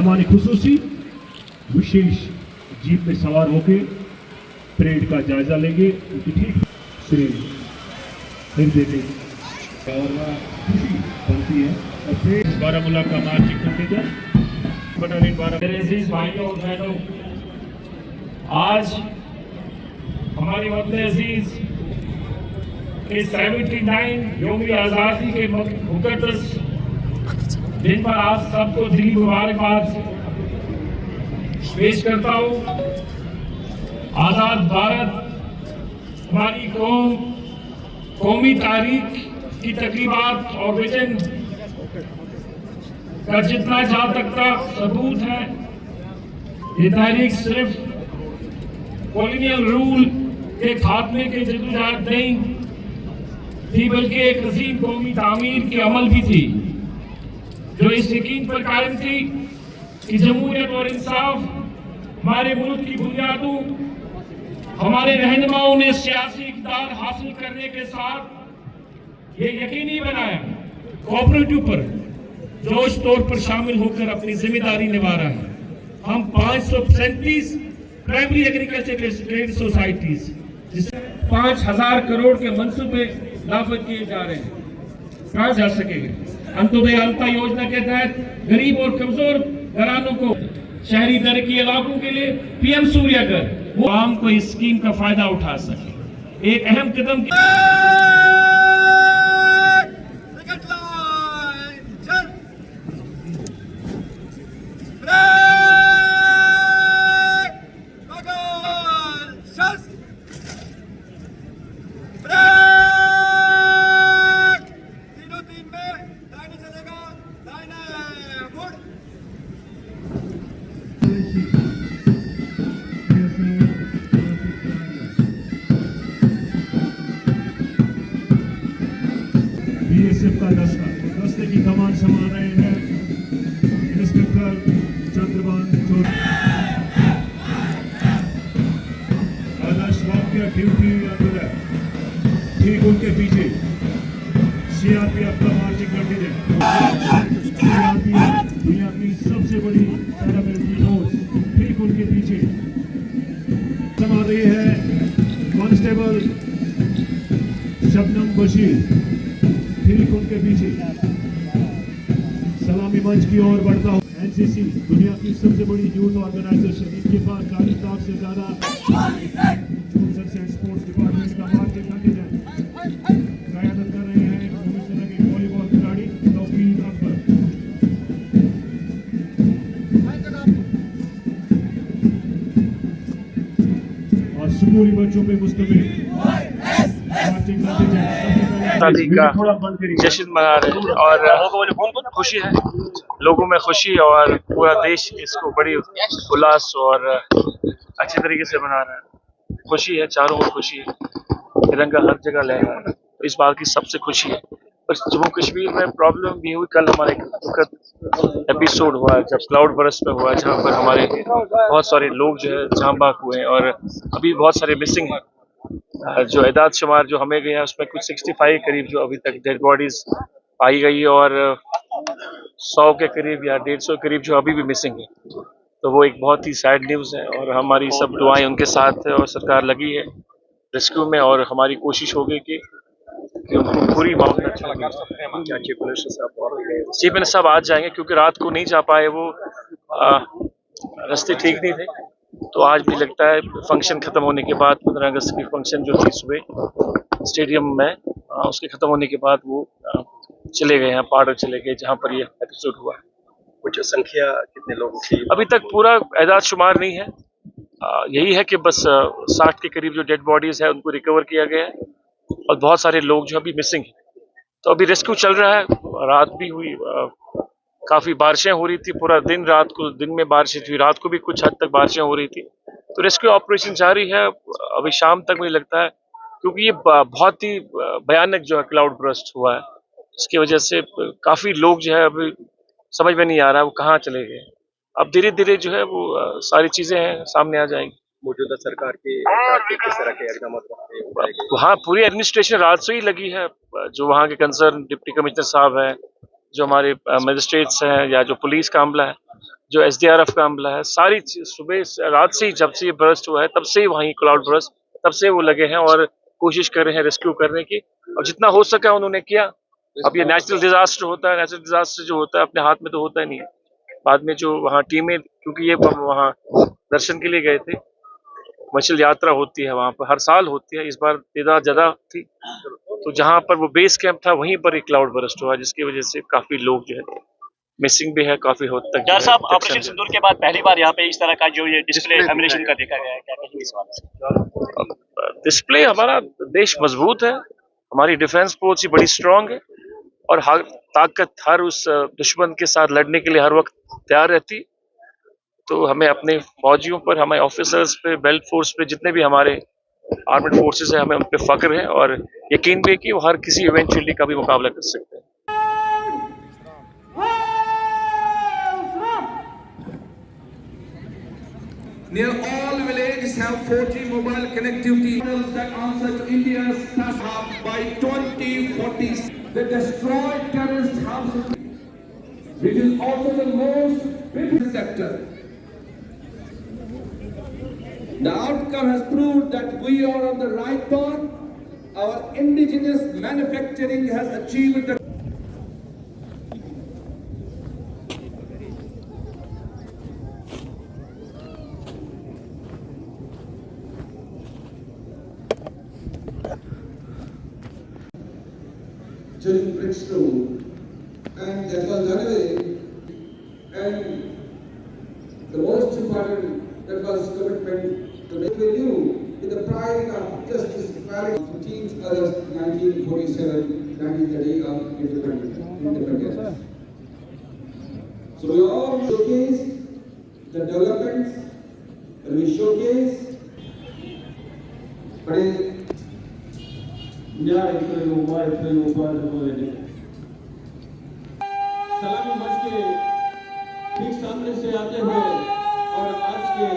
मेहमान खुसूसी विशेष जीप में सवार होकर परेड का जायजा लेंगे। ठीक से हृदय में खुशी बनती है। और फिर बारामूला का मार्चिंग कंटिन्यू बटालियन 12। मेरे अजीज भाइयों और बहनों, आज हमारे वतन अजीज के 79 यौम आज़ादी के मुक़द्दस दिन पर आप सबको दिली मुबारकबाद पेश करता हूँ। आज़ाद भारत हमारी कौमी तारीख की तकरीबात और विजन का जितना जहाँ तक का सबूत है, ये तारीख सिर्फ कॉलोनियल रूल के खात्मे के जदोजहद नहीं थी, बल्कि एक अजीम कौमी तामीर के अमल भी थी, जो इस यकीन पर कायम थी कि जमहूरियत और इंसाफ हमारे मुल्क की बुनियादों हमारे रहनुमाओं ने सियासी इक़्तिदार हासिल करने के साथ ये यकीनी बनाया कोऑपरेटिव पर जोश तौर पर शामिल होकर अपनी जिम्मेदारी निभा रहा है। हम 537 प्राइमरी एग्रीकल्चर ट्रेड सोसाइटीज जिसे 5000 करोड़ के मंसूबे नाफिज किए जा रहे हैं, कहा जा सकेगा। अंत्योदय अल्पा योजना के तहत गरीब और कमजोर घरानों को शहरी तरक्की इलाकों के लिए पीएम सूर्यघर, वो आम को इस स्कीम का फायदा उठा सके। एक अहम कदम बीएसएफ का दस्ते की कमान संभाल रहे हैं इंस्पेक्टर चंद्रभान चौधरी। आदर्श वाक्य ड्यूटी अंदर, ठीक उनके पीछे सीआरपीएफ का मार्चिंग कंटिन्यू। सीआरपीएफ दुनिया की सबसे बड़ी पैरामिलिट्री फोर्स, ठीक उनके पीछे संभाल रही है कांस्टेबल शबनम बशीर, ठीक उनके पीछे सलामी मंच की ओर बढ़ता हूँ। एनसीसी दुनिया की सबसे बड़ी यूथ ऑर्गेनाइजेशन, इनके पास 40 लाख से ज्यादा स्पोर्ट्स डिपार्टमेंट का मार्चिंग कंटिजेंट कयादत कर रहे हैं भूमिसेना के वॉलीबॉल खिलाड़ी तौकीर अकबर। और स्कूली बच्चों पे मुश्तमिल मार्चिंग कंटिजेंट आज़ादी का जश्न मना रहे हैं और खुशी है, लोगों में खुशी, और पूरा देश इसको बड़ी उल्लास और अच्छे तरीके से मना रहा है। खुशी है, चारों ओर खुशी है, तिरंगा हर जगह लहरा है, तो इस बात की सबसे खुशी है। पर जम्मू कश्मीर में प्रॉब्लम भी हुई, कल हमारे दुखद एपिसोड हुआ जब क्लाउड बरस्ट में हुआ, जहाँ पर हमारे बहुत सारे लोग जो है जाँ बाक हुए हैं और अभी बहुत सारे मिसिंग हैं। जो एदाद शुमार जो हमें गए हैं उसमें कुछ 65 करीब जो अभी तक डेड बॉडीज पाई गई है और 100 के करीब या 150 करीब जो अभी भी मिसिंग है। तो वो एक बहुत ही सैड न्यूज़ है और हमारी सब दुआएं उनके साथ है और सरकार लगी है रेस्क्यू में, और हमारी कोशिश होगी कि उनको पूरी मामला चीफ मिनिस्टर साहब आज जाएंगे, क्योंकि रात को नहीं जा पाए, वो रास्ते ठीक नहीं थे। तो आज भी लगता है फंक्शन खत्म होने के बाद 15 अगस्त की फंक्शन जो थी सुबह स्टेडियम में, उसके खत्म होने के बाद वो चले गए हैं, पार्डर चले गए जहां पर ये एपिसोड हुआ है। कुछ संख्या कितने लोगों की अभी तक पूरा एदाद शुमार नहीं है, यही है कि बस 60 के करीब जो डेड बॉडीज है उनको रिकवर किया गया है और बहुत सारे लोग जो अभी मिसिंग हैं। तो अभी रेस्क्यू चल रहा है, रात भी हुई, काफ़ी बारिशें हो रही थी, पूरा दिन, रात को दिन में बारिशें थी, रात को भी कुछ हद तक बारिशें हो रही थी। तो रेस्क्यू ऑपरेशन जारी है, अभी शाम तक मुझे लगता है, क्योंकि ये बहुत ही भयानक जो है क्लाउड बर्स्ट हुआ है, इसकी वजह से काफ़ी लोग जो है अभी समझ में नहीं आ रहा है वो कहाँ चले गए। अब धीरे धीरे जो है वो सारी चीज़ें हैं सामने आ जाएंगी। मौजूदा सरकार के किस तरह के इकदाम वहाँ पूरी एडमिनिस्ट्रेशन रात से ही लगी है, जो वहाँ के कंसर्न डिप्टी कमिश्नर साहब हैं, जो हमारे मजिस्ट्रेट्स हैं या जो पुलिस का अमला है, जो SDRF का अमला है, सारी सुबह रात से ही जब से ये बर्स्ट हुआ है तब से ही वहीं क्लाउड बर्स्ट, तब से वो लगे हैं और कोशिश कर रहे हैं रेस्क्यू करने की, और जितना हो सका उन्होंने किया। अब ये नेचुरल डिजास्टर होता है, नेचुरल डिजास्टर जो होता है अपने हाथ में तो होता नहीं है। बाद में जो वहाँ टीमें, क्योंकि ये वहाँ दर्शन के लिए गए थे, मछल यात्रा होती है वहाँ पर, हर साल होती है, इस बार तादाद ज़्यादा थी, तो जहाँ पर वो बेस कैंप था वहीं पर एक क्लाउड बर्स्ट हुआ, जिसकी वजह से काफी लोग जो है मिसिंग भी है, काफी हद तक। डॉक्टर साहब, ऑपरेशन सिंदूर के बाद पहली बार यहाँ पे इस तरह का जो ये डिस्प्ले एमिनेशन का देखा गया है, क्या कहेंगे इस बारे में? डिस्प्ले, हमारा देश मजबूत है, हमारी डिफेंस पॉलिसी बड़ी स्ट्रांग है और हर ताकत, हर उस दुश्मन के साथ लड़ने के लिए हर वक्त तैयार रहती। तो हमें अपने फौजियों पर, हमारे ऑफिसर्स पे, बेल्ट फोर्स पे, जितने भी हमारे आर्मड फोर्सेस है, हमें उन पे फख्र है और यकीन भी है कि वो हर किसी इवेंचुअली का भी मुकाबला कर सकते हैं। Near all villages have 4G mobile connectivity that answer to India's task by 2040. The destroyed terrorist houses, which is also the most business sector. The outcome has proved that we are on the right path. Our indigenous manufacturing has achieved the during Bridgestone, and that was done away. And the most important, that was commitment to make you with the pride of justice, marriage, 15th August 1947, that is the day of independence. So we all showcase the developments, and we showcase सलामी मंच के ठीक सामने से आते हुए और आज के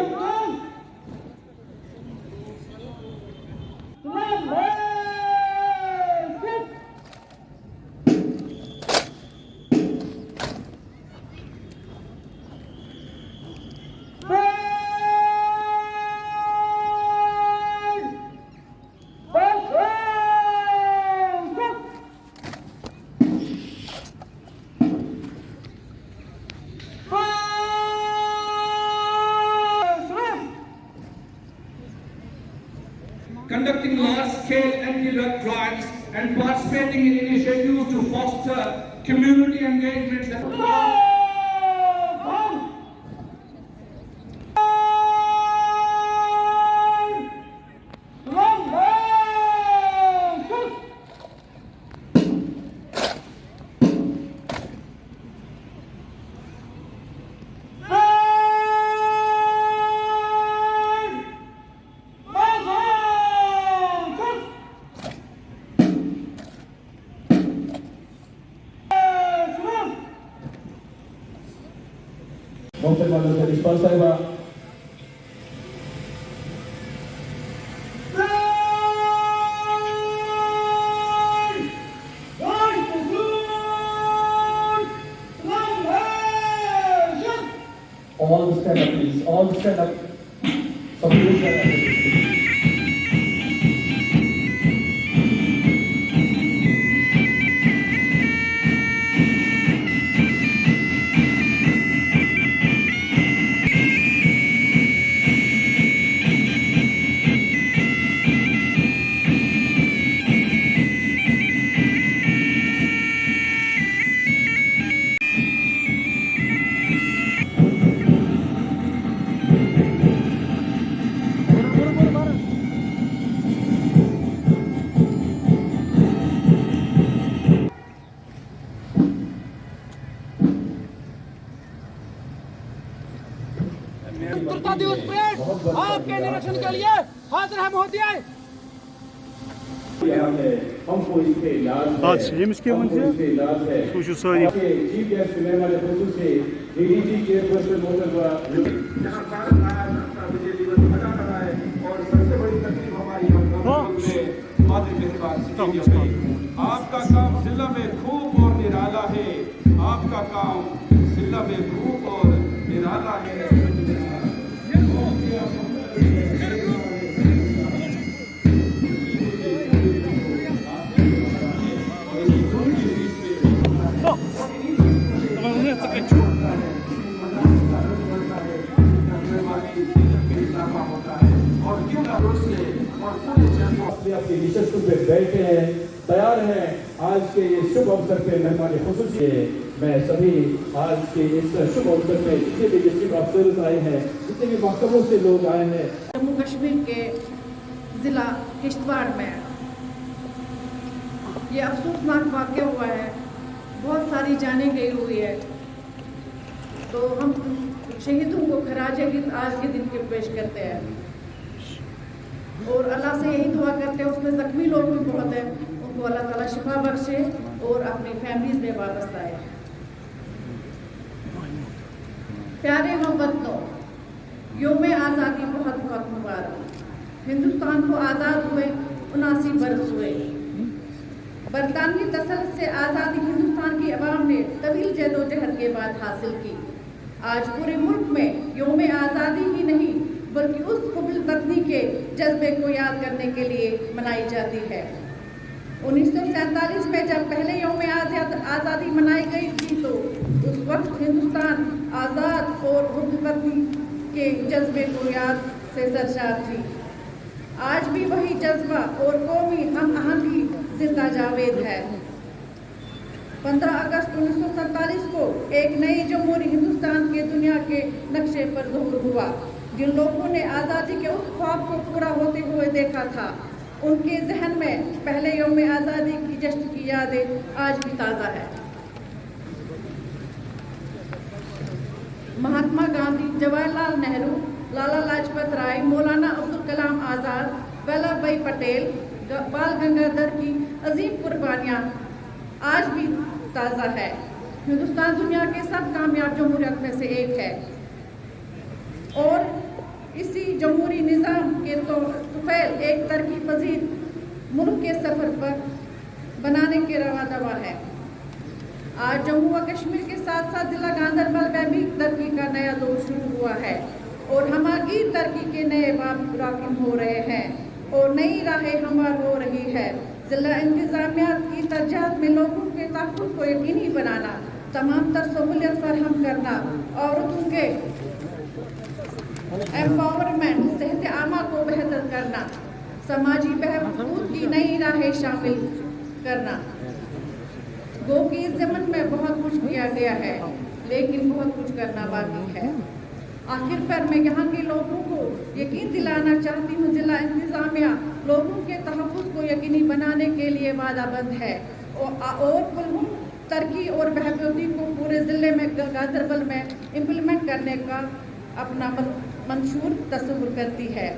conducting large-scale anti-drug drives and participating in initiatives to foster community engagement. Mohtema Dr. Iqbal Sahiba. All stand up, please. All stand up. Sabhi stand up. स्वतंत्रता दिवस परेड आपके निरीक्षण के लिए हाजिर है महोदय। हमको इससे इलाज है, कुछ सारी चीफ गेस्ट रहने वाले खसूसी एडीजी चेयरपर्सन मोहतरमा जहां भारत आया विजय दिवस मना रहा है और सबसे बड़ी तकलीफ हमारी आपका काम जिला में खूब और निराला है, आपका काम जिला में खूब और निराला अपनी निशस्तों पे बैठे हैं, तैयार हैं आज के ये शुभ अवसर पे मेहमान खुसूसी मैं सभी आज के इस शुभ अवसर पे जितने भी डिस्ट्रिक्ट ऑफिसर्स आए हैं, जितने भी महकमों से लोग आए हैं। जम्मू कश्मीर के ज़िला किश्तवाड़ में ये अफसोसनाक वाक़या हुआ है, बहुत सारी जानें गई हुई है, तो हम शहीदों को खराज-ए-हिंद आज के दिन के पेश करते हैं और अल्लाह से यही दुआ करते हैं, उसमें ज़ख्मी लोग भी बहुत हैं, उनको अल्लाह ताला शिफा बख्शे और अपनी फैमिलीज में वापस आए। प्यारे हमवतनों, यौम आज़ादी बहुत बहुत मुबारक। हिंदुस्तान को आज़ाद हुए 79 बरस हुए। बरतानवी तसल्लुत से आज़ादी हिंदुस्तान की अवाम ने तवील जदोजहद के बाद हासिल की। आज पूरे मुल्क में यौम आज़ादी ही नहीं बल्कि उस क़ुब्ल वतनी के जज्बे को याद करने के लिए मनाई जाती है। 1947 में जब पहले यौम आज़ादी मनाई गई थी तो उस वक्त हिंदुस्तान आज़ाद और क़ुब्ल वतनी के जज्बे को याद से सरशार थी। आज भी वही जज्बा और कौमी हम आहंगी जिंदा जावेद है। 15 अगस्त 1947 को एक नई जमहूरी हिंदुस्तान के दुनिया के नक्शे पर ज़हूर हुआ। जिन लोगों ने आज़ादी के उस ख्वाब को पूरा होते हुए देखा था, उनके जहन में पहले यौम आज़ादी की जश्न की यादें आज भी ताज़ा है। महात्मा गांधी, जवाहरलाल नेहरू, लाला लाजपत राय, मौलाना अब्दुल कलाम आज़ाद, वल्लभ भाई पटेल, बाल गंगाधर की अजीम कुर्बानियाँ आज भी ताज़ा है। हिंदुस्तान दुनिया के सब कामयाब जमहूरियत में से एक है और इसी जमहूरी निज़ाम के तुफैल एक तरक्की पजीर मुल्क के सफ़र पर बनाने के रवा है। आज जम्मू व कश्मीर के साथ साथ जिला गांधरबल में भी तरक्की का नया दौर शुरू हुआ है और हमागीर तरक्की के नए बाब राकिम हो रहे हैं और नई राहें हमवार हो रही है। जिला इंतज़ामिया की तरजीहात में लोगों के तहफ़्फ़ुज़ को यकीनी बनाना, तमाम तर सहूलियत फराहम करना, औरतों के एम्पावरमेंट, सेहत आमा को बेहतर करना, समाजी बहबूद की नई राहें शामिल करना। गो कि इस ज़मन में बहुत कुछ किया गया है लेकिन बहुत कुछ करना बाकी है। आखिर पर मैं यहाँ के लोगों को यकीन दिलाना चाहती हूँ, जिला इंतज़ामिया लोगों के तहफ़्फ़ुज़ को यकीनी बनाने के लिए वादाबंद है और पुरअमन तरक्की और बहबूदी को पूरे ज़िले में गांधरबल में इम्प्लीमेंट करने का अपना मंशूर तस्वुर करती है।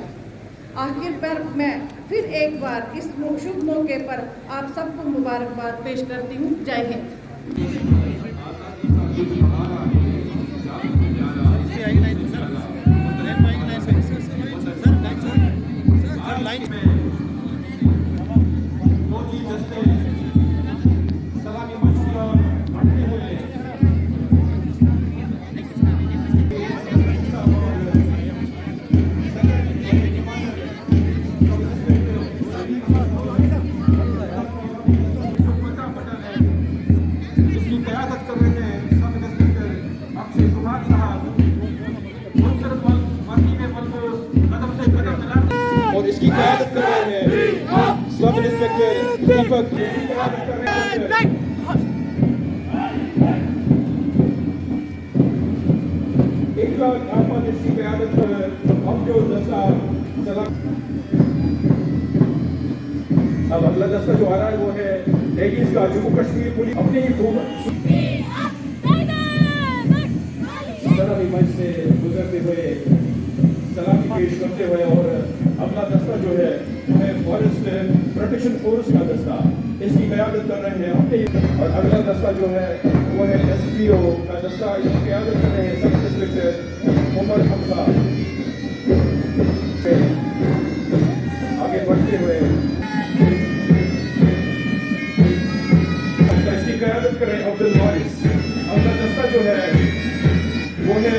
आखिर पर मैं फिर एक बार इस शुभ मौके पर आप सबको मुबारकबाद पेश करती हूँ। जय हिंद। और इसकी क़यादत कर रहे हैं सब इंस्पेक्टर दीपक। एक लाख आसपास इसकी क़यादत पर हम जो दस्ता अब अगला दस्ता जो आ रहा है वो है लेडीज का। जम्मू कश्मीर पुलिस अपने ही मंच से गुजरते हुए सलामी पेश करते हुए और अपना दस्ता जो है फॉरेस्ट प्रोटेक्शन फोर्स का दस्ता, इसकी क़यादत कर रहे हैं अपने। और अगला दस्ता जो है वो है SPO का दस्ता, इसकी क़यादत कर रहे हैं सब इंस्पेक्टर उमर हमजा। आगे बढ़ते हुए इसकी क़यादत कर रहे हैं अब्दुल वारिस। अगला दस्ता जो है वो है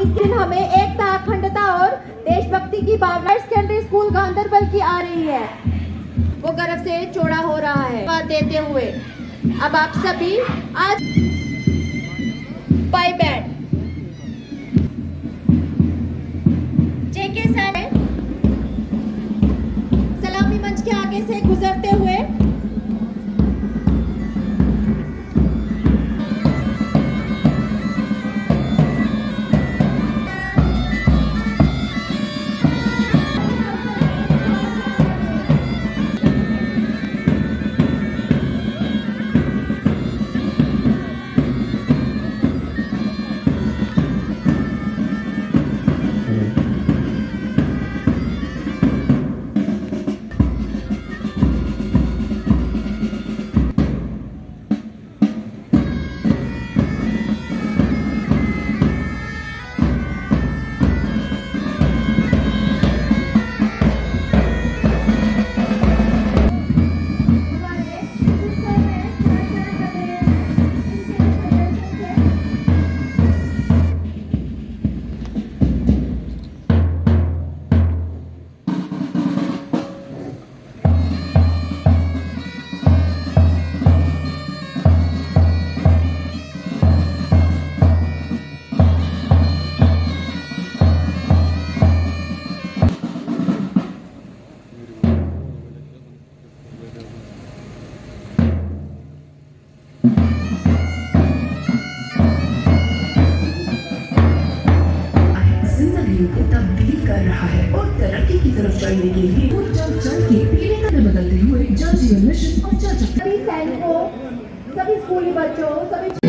इस दिन हमें एकता, अखंडता और देशभक्ति की भावना सेकेंडरी स्कूल गांधरबल की आ रही है, वो गर्व से चौड़ा हो रहा है। बात देते हुए अब आप सभी आज पाई बैठ जेके सर सलामी मंच के आगे से गुजरते हुए तब्दील कर रहा है और तरक्की की तरफ चलने के लिए चल चल के पीले में बदलते हुए जल जीवन मिशन और जल सभी सैनिकों, सभी स्कूली बच्चों, सभी